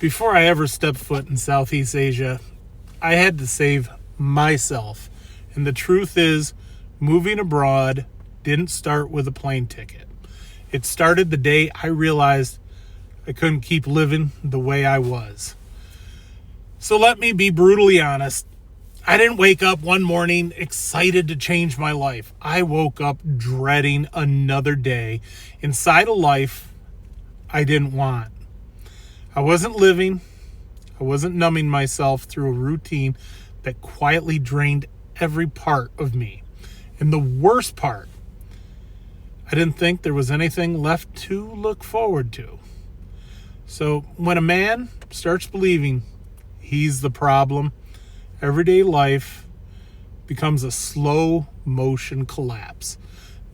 Before I ever stepped foot in Southeast Asia, I had to save myself. And the truth is, moving abroad didn't start with a plane ticket. It started the day I realized I couldn't keep living the way I was. So let me be brutally honest. I didn't wake up one morning excited to change my life. I woke up dreading another day inside a life I didn't want. I wasn't living. I wasn't numbing myself through a routine that quietly drained every part of me. And the worst part, I didn't think there was anything left to look forward to. So when a man starts believing he's the problem, everyday life becomes a slow motion collapse.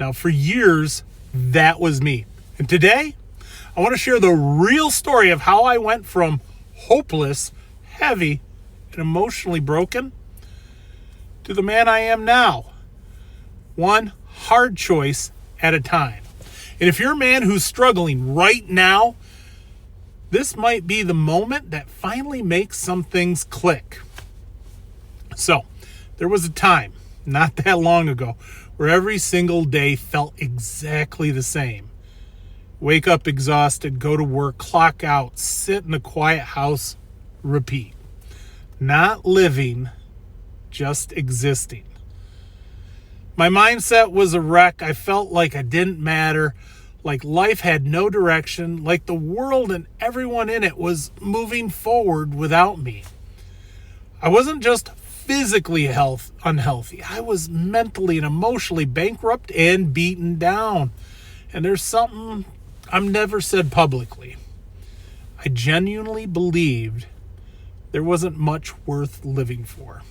Now, for years, that was me. And today, I want to share the real story of how I went from hopeless, heavy, and emotionally broken to the man I am now. One hard choice at a time. And if you're a man who's struggling right now, this might be the moment that finally makes some things click. So, there was a time, not that long ago, where every single day felt exactly the same. Wake up exhausted, go to work, clock out, sit in a quiet house, repeat. Not living, just existing. My mindset was a wreck. I felt like I didn't matter, like life had no direction, like the world and everyone in it was moving forward without me. I wasn't just physically unhealthy. I was mentally and emotionally bankrupt and beaten down. And there's something I've never said publicly. I genuinely believed there wasn't much worth living for.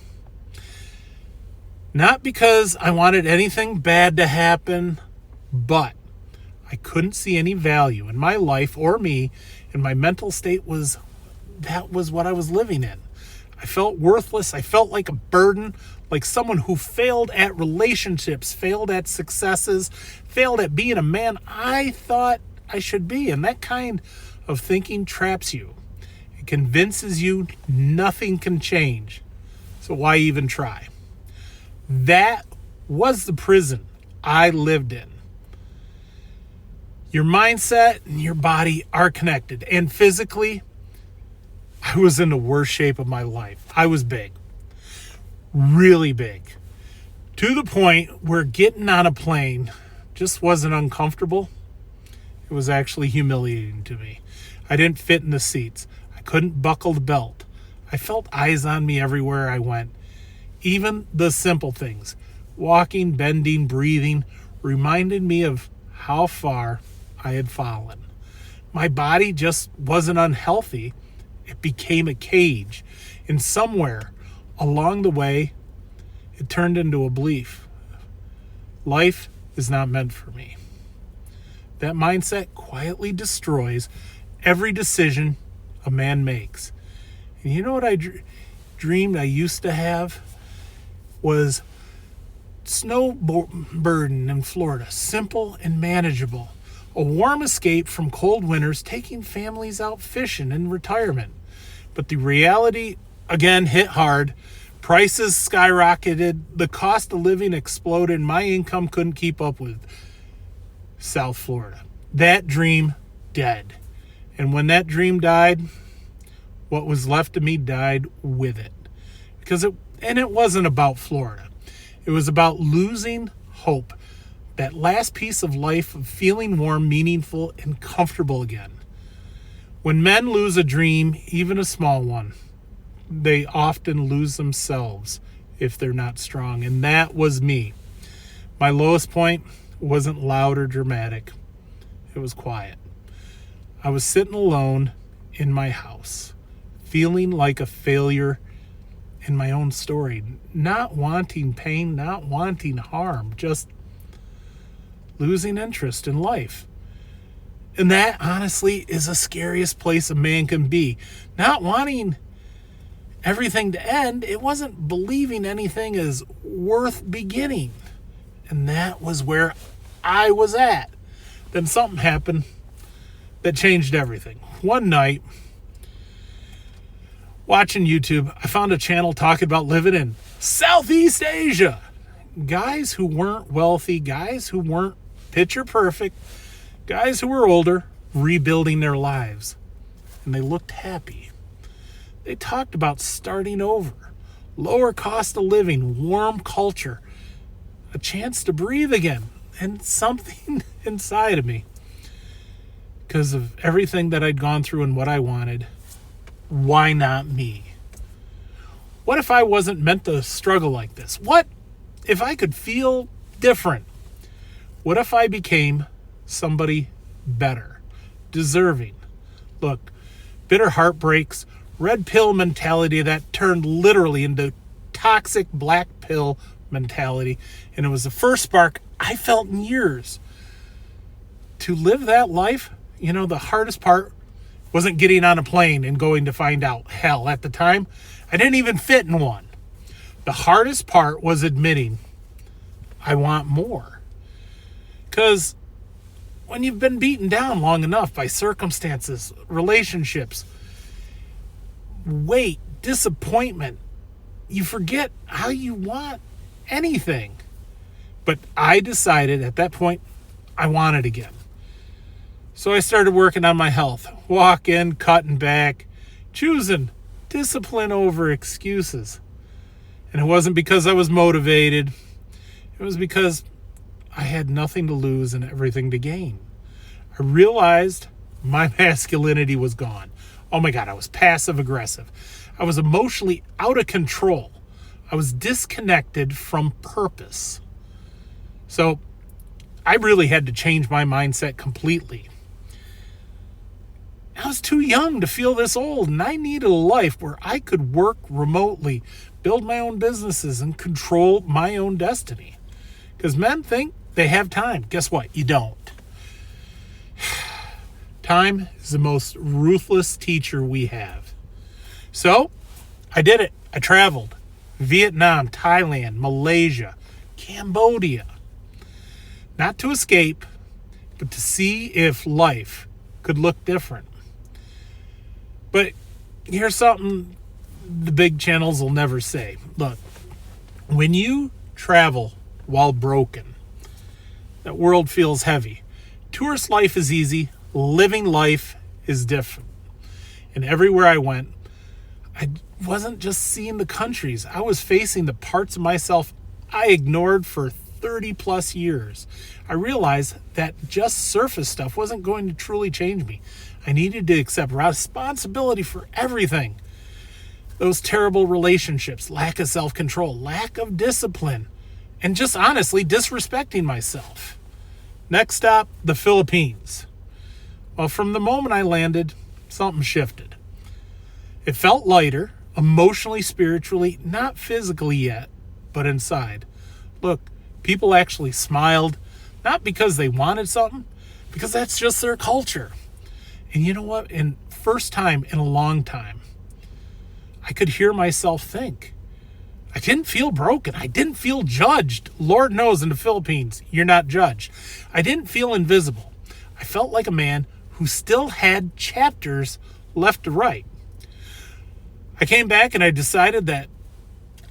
Not because I wanted anything bad to happen, but I couldn't see any value in my life or me, and my mental state was what I was living in. I felt worthless. I felt like a burden, like someone who failed at relationships, failed at successes, failed at being a man I thought I should be. And that kind of thinking traps you. It convinces you nothing can change. So why even try? That was the prison I lived in. Your mindset and your body are connected. And physically, I was in the worst shape of my life. I was big. Really big. To the point where getting on a plane just wasn't uncomfortable. It was actually humiliating to me. I didn't fit in the seats. I couldn't buckle the belt. I felt eyes on me everywhere I went. Even the simple things, walking, bending, breathing, reminded me of how far I had fallen. My body just wasn't unhealthy. It became a cage. And somewhere along the way, it turned into a belief. Life is not meant for me. That mindset quietly destroys every decision a man makes. And you know what I dreamed I used to have? Was snowboarding in Florida, simple and manageable. A warm escape from cold winters, taking families out fishing in retirement. But the reality, again, hit hard. Prices skyrocketed. The cost of living exploded. My income couldn't keep up with South Florida. That dream dead. And when that dream died, what was left of me died with it. It wasn't about Florida. It was about losing hope. That last piece of life of feeling warm, meaningful, and comfortable again. When men lose a dream, even a small one, they often lose themselves if they're not strong. And that was me. My lowest point wasn't loud or dramatic. It was quiet. I was sitting alone in my house, feeling like a failure in my own story, not wanting pain, not wanting harm, just losing interest in life. And that, honestly, is the scariest place a man can be. Not wanting everything to end, it wasn't believing anything is worth beginning. And that was where I was at. Then something happened that changed everything. One night, watching YouTube, I found a channel talking about living in Southeast Asia. Guys who weren't wealthy, guys who weren't picture perfect, guys who were older, rebuilding their lives. And they looked happy. They talked about starting over, lower cost of living, warm culture, a chance to breathe again, and something inside of me, because of everything that I'd gone through and what I wanted, why not me? What if I wasn't meant to struggle like this? What if I could feel different? What if I became somebody better, deserving? Look, bitter heartbreaks, red pill mentality that turned literally into toxic black pill mentality. And it was the first spark I felt in years. To live that life, the hardest part wasn't getting on a plane and going to find out. Hell, at the time, I didn't even fit in one. The hardest part was admitting I want more. Because when you've been beaten down long enough by circumstances, relationships, weight, disappointment, you forget how you want anything. But I decided at that point I wanted again. So I started working on my health, walking, cutting back, choosing discipline over excuses. And it wasn't because I was motivated. It was because I had nothing to lose and everything to gain. I realized my masculinity was gone. Oh my God, I was passive aggressive. I was emotionally out of control. I was disconnected from purpose. So I really had to change my mindset completely. I was too young to feel this old, and I needed a life where I could work remotely, build my own businesses, and control my own destiny. Because men think they have time. Guess what? You don't. Time is the most ruthless teacher we have. So I did it. I traveled. Vietnam, Thailand, Malaysia, Cambodia. Not to escape, but to see if life could look different. But here's something the big channels will never say. Look, when you travel while broken, that world feels heavy. Tourist life is easy. Living life is different. And everywhere I went, I wasn't just seeing the countries. I was facing the parts of myself I ignored for 30 plus years. I realized that just surface stuff wasn't going to truly change me. I needed to accept responsibility for everything. Those terrible relationships, lack of self-control, lack of discipline, and just honestly disrespecting myself. Next stop, the Philippines. Well, from the moment I landed, something shifted. It felt lighter, emotionally, spiritually, not physically yet, but inside. Look, people actually smiled, not because they wanted something, because that's just their culture. And you know what? In first time in a long time, I could hear myself think. I didn't feel broken. I didn't feel judged. Lord knows in the Philippines, you're not judged. I didn't feel invisible. I felt like a man who still had chapters left to write. I came back and I decided that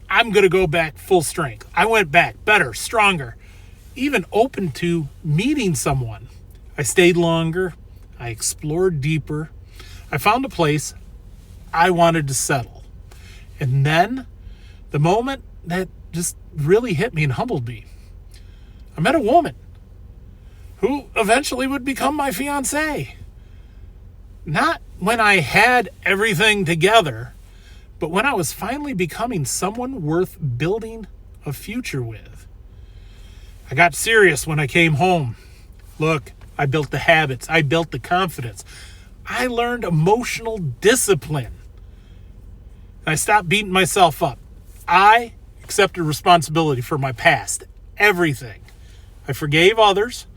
I'm going to go back full strength. I went back better, stronger, even open to meeting someone. I stayed longer. I explored deeper. I found a place I wanted to settle. And then the moment that just really hit me and humbled me, I met a woman who eventually would become my fiancée. Not when I had everything together, but when I was finally becoming someone worth building a future with. I got serious when I came home. Look, I built the habits. I built the confidence. I learned emotional discipline. I stopped beating myself up. I accepted responsibility for my past, everything. I forgave others,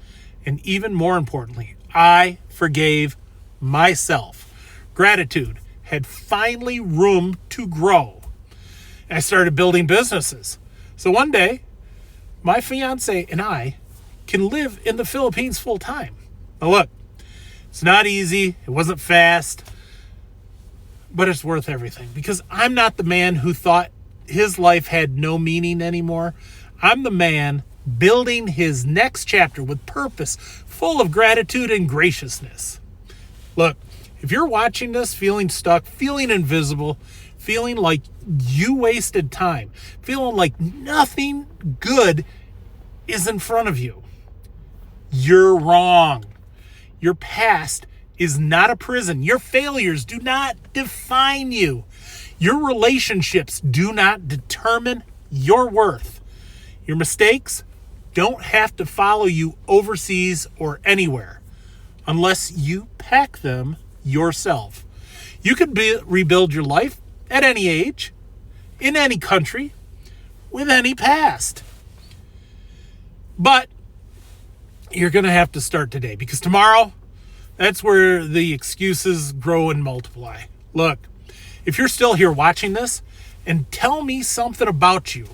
and even more importantly, I forgave myself. Gratitude had finally room to grow. And I started building businesses. So one day, my fiance and I can live in the Philippines full time. Now look, it's not easy. It wasn't fast. but it's worth everything because I'm not the man who thought his life had no meaning anymore. I'm the man building his next chapter with purpose, full of gratitude and graciousness. Look, if you're watching this feeling stuck, feeling invisible, feeling like you wasted time, feeling like nothing good is in front of you, you're wrong. Your past is not a prison. Your failures do not define you. Your relationships do not determine your worth. Your mistakes don't have to follow you overseas or anywhere unless you pack them yourself. You can rebuild your life at any age, in any country, with any past. But you're going to have to start today because tomorrow, that's where the excuses grow and multiply. Look, if you're still here watching this, and tell me something about you,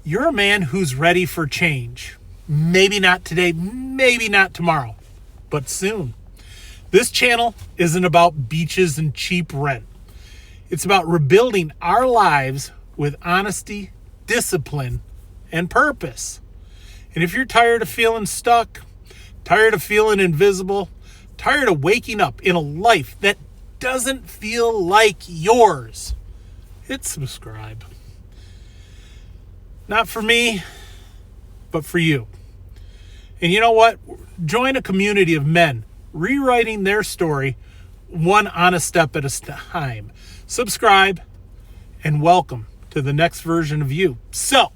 you're a man who's ready for change. Maybe not today, maybe not tomorrow, but soon. This channel isn't about beaches and cheap rent. It's about rebuilding our lives with honesty, discipline, and purpose. And if you're tired of feeling stuck, tired of feeling invisible, tired of waking up in a life that doesn't feel like yours, hit subscribe. Not for me, but for you. And you know what? Join a community of men rewriting their story one honest step at a time. Subscribe and welcome to the next version of you. So,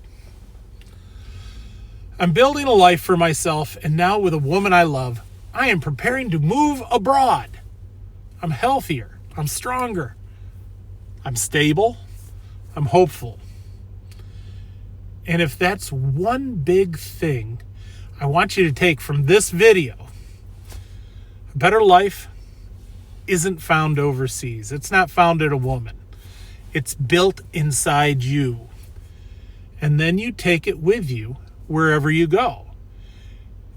I'm building a life for myself, and now with a woman I love, I am preparing to move abroad. I'm healthier. I'm stronger. I'm stable. I'm hopeful. And if that's one big thing I want you to take from this video, a better life isn't found overseas. It's not found in a woman. It's built inside you. And then you take it with you wherever you go.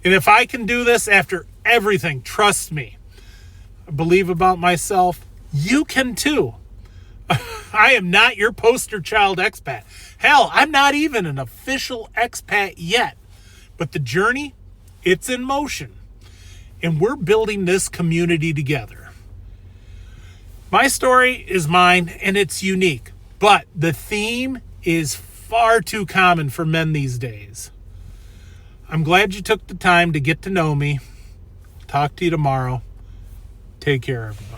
And if I can do this after everything, trust me, I believe about myself, you can too. I am not your poster child expat. Hell, I'm not even an official expat yet. But the journey, it's in motion. And we're building this community together. My story is mine and it's unique. But the theme is far too common for men these days. I'm glad you took the time to get to know me. Talk to you tomorrow. Take care, everyone.